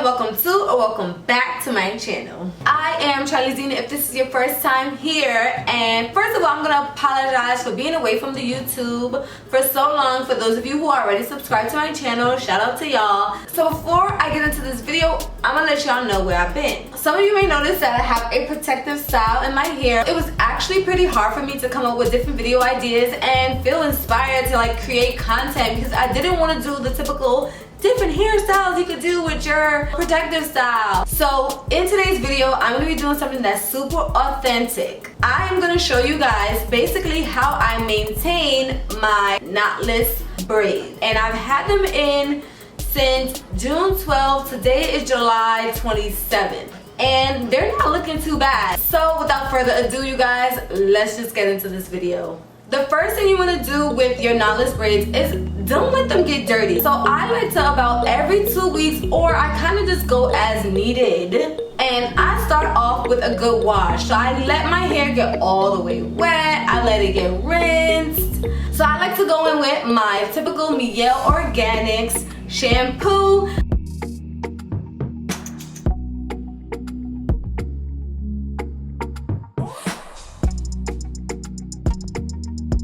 welcome to or welcome back to my channel. I am Charlie Zena if this is your first time here, and first of all I'm gonna apologize for being away from the YouTube for so long. For those of you who are already subscribed to my channel, shout out to y'all. So before I get into this video, I'm gonna let y'all know where I've been. Some of you may notice that I have a protective style in my hair. It was actually pretty hard for me to come up with different video ideas and feel inspired to like create content because I didn't want to do the typical different hairstyles you could do with your protective style. So in today's video, I'm going to be doing something that's super authentic. I am going to show you guys basically how I maintain my knotless braids. And I've had them in since June 12th. Today is July 27th. And they're not looking too bad. So without further ado, you guys, let's just get into this video. The first thing you want to do with your knotless braids is don't let them get dirty. So I like to about every 2 weeks, or I kind of just go as needed. And I start off with a good wash. So I let my hair get all the way wet. I let it get rinsed. So I like to go in with my typical Mielle Organics shampoo.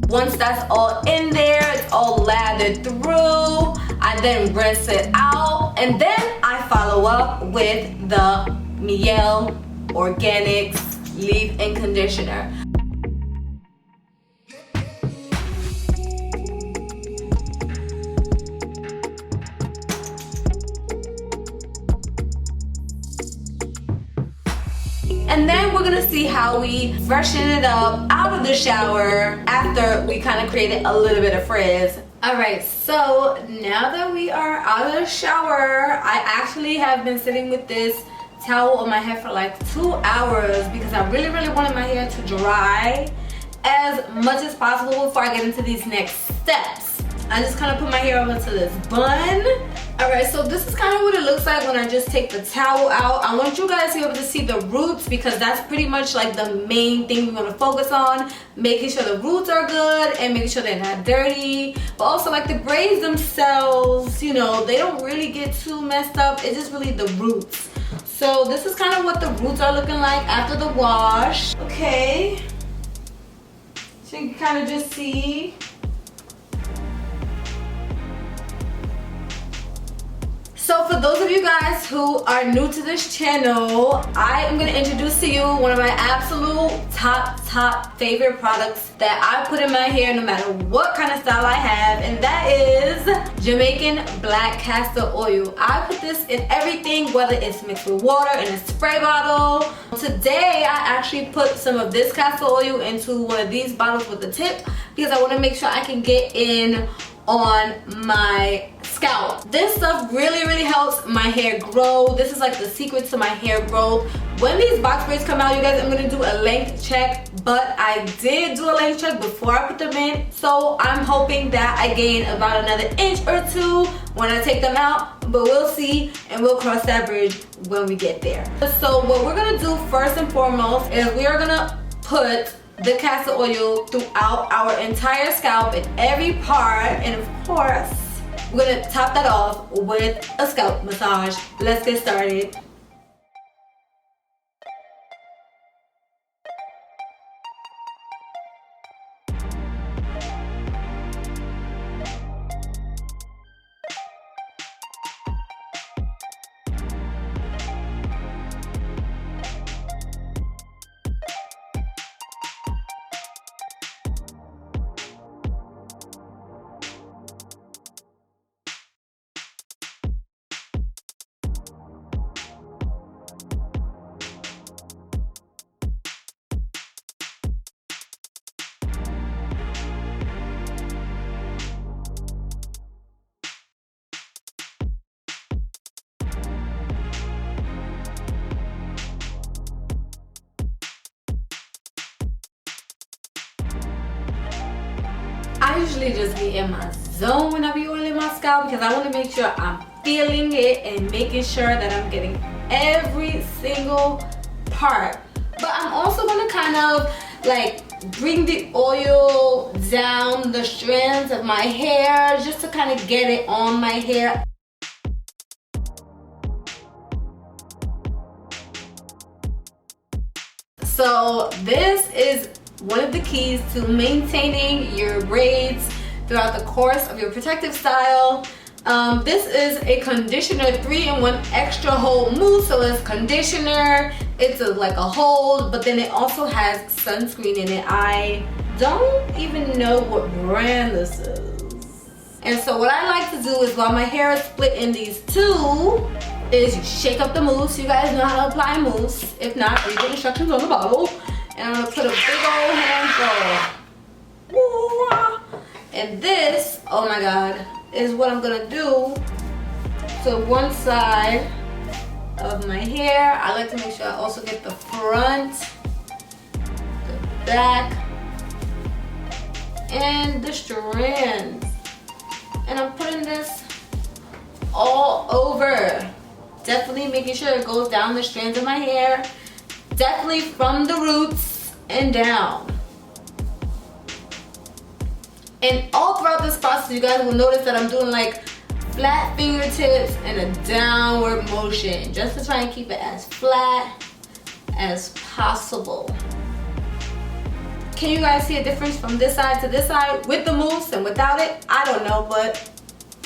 Once that's all in there, it's all lathered through, I then rinse it out, and then I follow up with the Mielle Organics leave-in conditioner. And then we're gonna see how we freshen it up out of the shower after we kind of created a little bit of frizz. Alright, so now that we are out of the shower, I actually have been sitting with this towel on my head for like 2 hours because I really wanted my hair to dry as much as possible before I get into these next steps. I just kind of put my hair over to this bun. Alright, so this is kind of what it looks like when I just take the towel out. I want you guys to be able to see the roots because that's pretty much like the main thing we want to focus on. Making sure the roots are good and making sure they're not dirty. But also like the braids themselves, you know, they don't really get too messed up. It's just really the roots. So this is kind of what the roots are looking like after the wash. Okay. So you can kind of just see. So for those of you guys who are new to this channel, I am going to introduce to you one of my absolute top favorite products that I put in my hair no matter what kind of style I have, and that is Jamaican black castor oil. I put this in everything, whether it's mixed with water in a spray bottle. Today I actually put some of this castor oil into one of these bottles with the tip because I want to make sure I can get in on my scalp. This stuff really helps my hair grow. This is like the secret to my hair growth. When these box braids come out, you guys, I'm gonna do a length check, but I did do a length check before I put them in, so I'm hoping that I gain about another inch or two when I take them out, but we'll see, and we'll cross that bridge when we get there. So what we're gonna do first and foremost is we are gonna put the castor oil throughout our entire scalp in every part, and of course we're gonna top that off with a scalp massage. Let's get started. I usually just be in my zone when I be oiling my scalp because I want to make sure I'm feeling it and making sure that I'm getting every single part. But I'm also going to kind of like bring the oil down the strands of my hair just to kind of get it on my hair. So this is one of the keys to maintaining your braids throughout the course of your protective style. This is a conditioner 3-in-1 extra hold mousse. So it's conditioner, it's like a hold, but then it also has sunscreen in it. I don't even know what brand this is. And so what I like to do is, while my hair is split in these two, is you shake up the mousse. You guys know how to apply mousse. If not, read the instructions on the bottle. And I'm gonna put a big old handful. Ooh. And this, oh my God, is what I'm gonna do to one side of my hair. I like to make sure I also get the front, the back, and the strands. And I'm putting this all over. Definitely making sure it goes down the strands of my hair. Definitely from the roots and down. And all throughout this process, you guys will notice that I'm doing like flat fingertips and a downward motion, just to try and keep it as flat as possible. Can you guys see a difference from this side to this side with the mousse and without it? I don't know, but,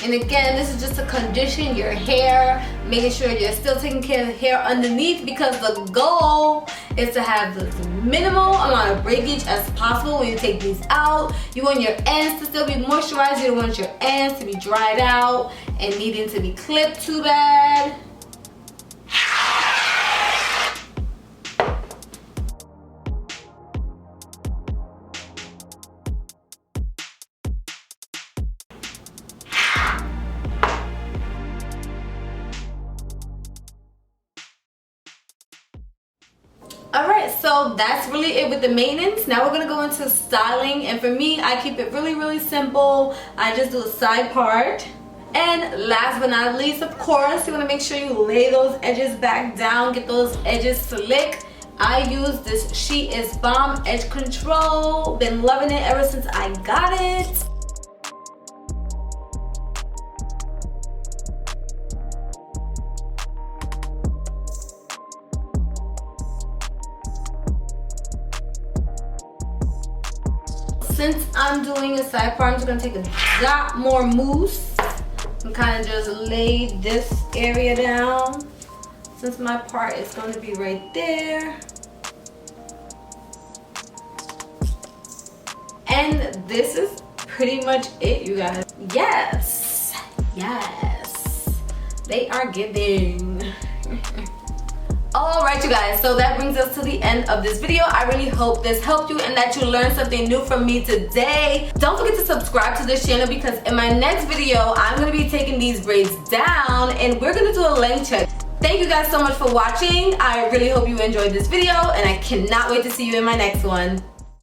and again, this is just to condition your hair, making sure you're still taking care of the hair underneath, because the goal is to have the minimal amount of breakage as possible when you take these out. You want your ends to still be moisturized. You don't want your ends to be dried out and needing to be clipped too bad. Alright, so that's really it with the maintenance. Now we're going to go into styling, and for me, I keep it really simple. I just do a side part. And last but not least, of course, you want to make sure you lay those edges back down, get those edges slick. I use this She Is Bomb Edge Control. Been loving it ever since I got it. Since I'm doing a side part, I'm just gonna take a dot more mousse and kind of just lay this area down, since my part is going to be right there. And this is pretty much it, you guys. Yes, they are giving. Alright, you guys, so that brings us to the end of this video. I really hope this helped you and that you learned something new from me today. Don't forget to subscribe to this channel, because in my next video, I'm going to be taking these braids down and we're going to do a length check. Thank you guys so much for watching. I really hope you enjoyed this video, and I cannot wait to see you in my next one.